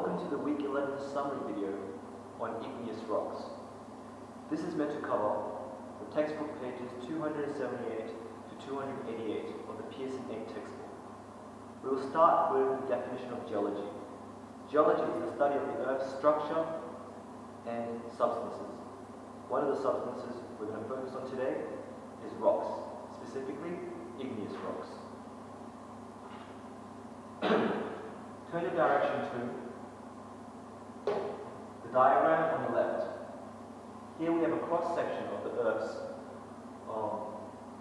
Welcome to the Week 11 summary video on Igneous Rocks. This is meant to cover the textbook pages 278 to 288 of the Pearson 8 textbook. We will start with the definition of geology. Geology is the study of the Earth's structure and substances. One of the substances we're going to focus on today is rocks, specifically igneous rocks. Turn your direction to the diagram on the left. Here we have a cross-section of the Earth's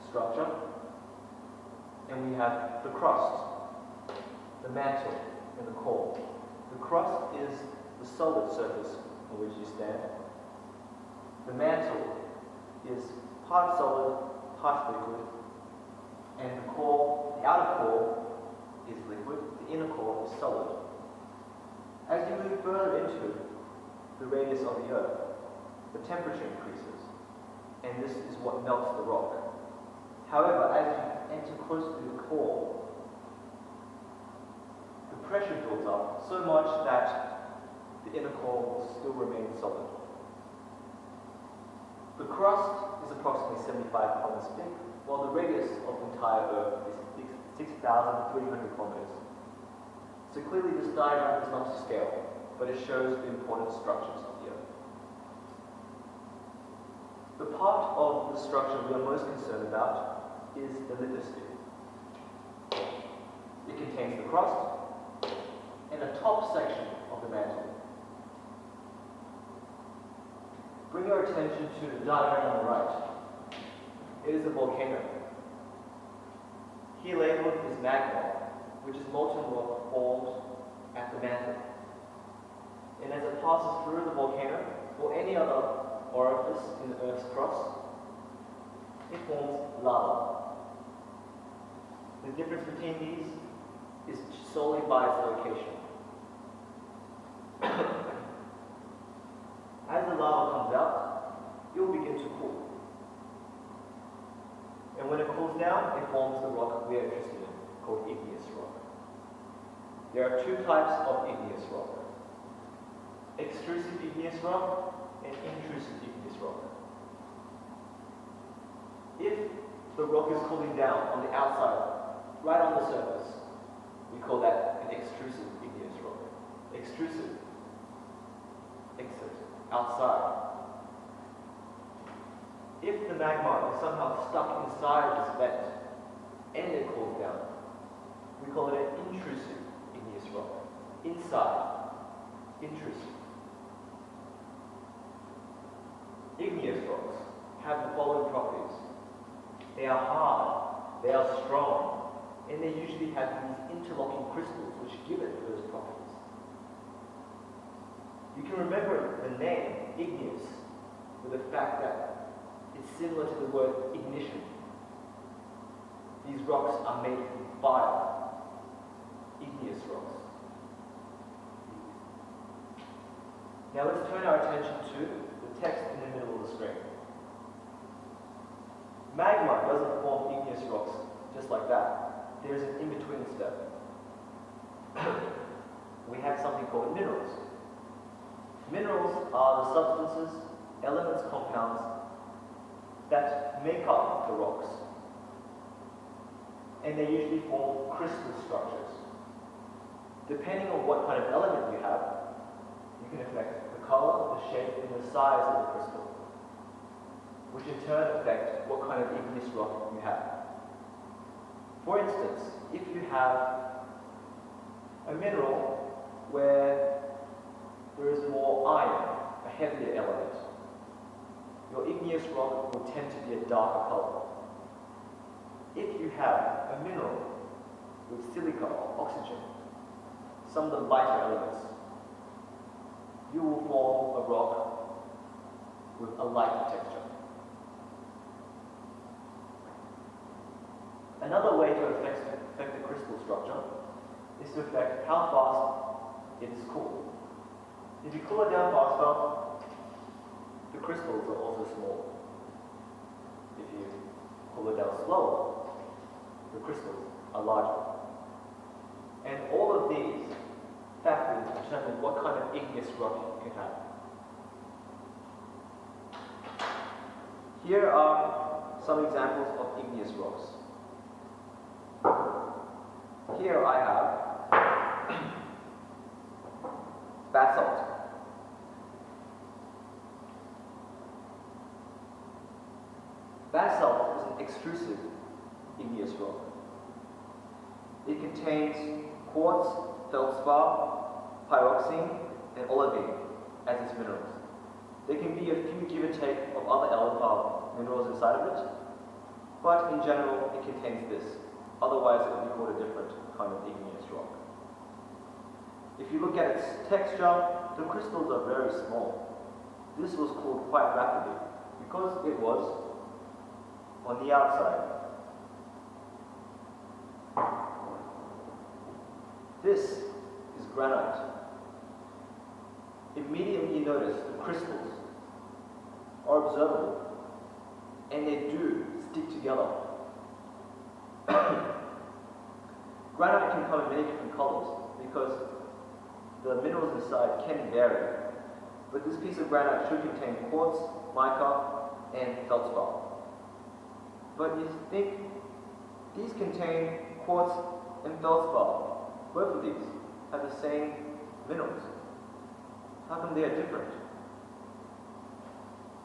structure, and we have the crust, the mantle, and the core. The crust is the solid surface on which you stand. The mantle is part solid, part liquid, and the core, the outer core, is liquid, the inner core is solid. As you move further into the radius of the Earth, the temperature increases, and this is what melts the rock. However, as you enter closer to the core, the pressure builds up so much that the inner core will still remain solid. The crust is approximately 75 kilometers thick, while the radius of the entire Earth is 6,300 kilometers. So clearly this diagram is not to scale, but it shows the important structures of the Earth. The part of the structure we are most concerned about is the lithosphere. It contains the crust and the top section of the mantle. Bring your attention to the diagram on the right. It is a volcano. Here labeled is magma, which is molten rock formed at the mantle. And as it passes through the volcano or any other orifice in the Earth's crust, it forms lava. The difference between these is solely by its location. As the lava comes out, it will begin to cool. And when it cools down, it forms the rock we are interested in, called igneous rock. There are two types of igneous rock: extrusive igneous rock and intrusive igneous rock. If the rock is cooling down on the outside, right on the surface, we call that an extrusive igneous rock. Extrusive, exit, outside. If the magma is somehow stuck inside this vent and it cools down, we call it an intrusive igneous rock. Inside, intrusive. Igneous rocks have the following properties. They are hard, they are strong, and they usually have these interlocking crystals which give it those properties. You can remember the name igneous with the fact that it's similar to the word ignition. These rocks are made from fire. Igneous rocks. Now let's turn our attention to the text in the middle of the screen. Magma doesn't form igneous rocks just like that. There's an in-between step. We have something called minerals. Minerals are the substances, elements, compounds that make up the rocks. And they usually form crystal structures. Depending on what kind of element you have, you can affect the color, the shape, and the size of the crystal, which in turn affect what kind of igneous rock you have. For instance, if you have a mineral where there is more iron, a heavier element, your igneous rock will tend to be a darker color. If you have a mineral with silica or oxygen, some of the lighter elements, you will form a rock with a lighter texture. Another way to affect the crystal structure is to affect how fast it is cooled. If you cool it down faster, the crystals are also smaller. If you cool it down slower, the crystals are larger. And all of these factors determine what kind of igneous rock you can have. Here are some examples of igneous rocks. Here I have basalt. Basalt is an extrusive igneous rock. It contains quartz, feldspar, pyroxene, and olivine as its minerals. There can be a few give and take of other minerals inside of it, but in general it contains this. Otherwise it would be called a different kind of igneous rock. If you look at its texture, the crystals are very small. This was cooled quite rapidly because it was on the outside. This is granite. Immediately you notice the crystals are observable and they do stick together. Granite can come in many different colors because the minerals inside can vary, but this piece of granite should contain quartz, mica, and feldspar. But you think these contain quartz and feldspar. Both of these have the same minerals. How come they are different?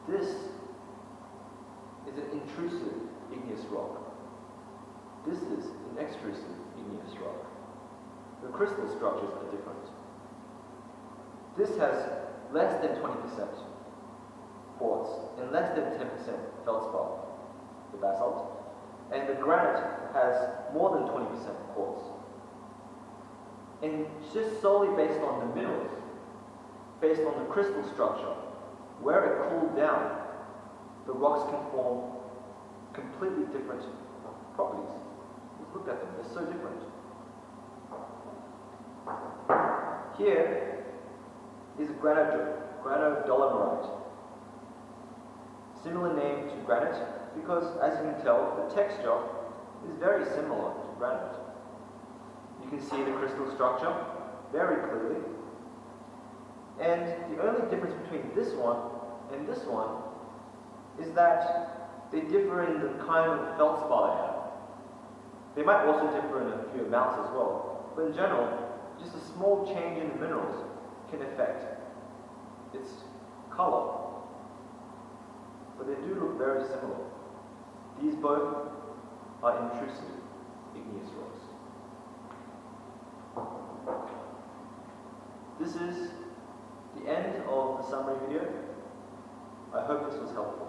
This is an intrusive igneous rock. This is an extrusive igneous rock. The crystal structures are different. This has less than 20% quartz and less than 10% feldspar, the basalt, and the granite has more than 20% quartz. And just solely based on the minerals, based on the crystal structure, where it cooled down, the rocks can form completely different properties. Just look at them, they're so different. Here is granodolomerite. Similar name to granite because, as you can tell, the texture is very similar to granite. You can see the crystal structure very clearly. And the only difference between this one and this one is that they differ in the kind of feldspar they have. They might also differ in a few amounts as well, but in general, just a small change in the minerals can affect its color. But they do look very similar. These both are intrusive igneous rocks. This is the end of the summary video. I hope this was helpful.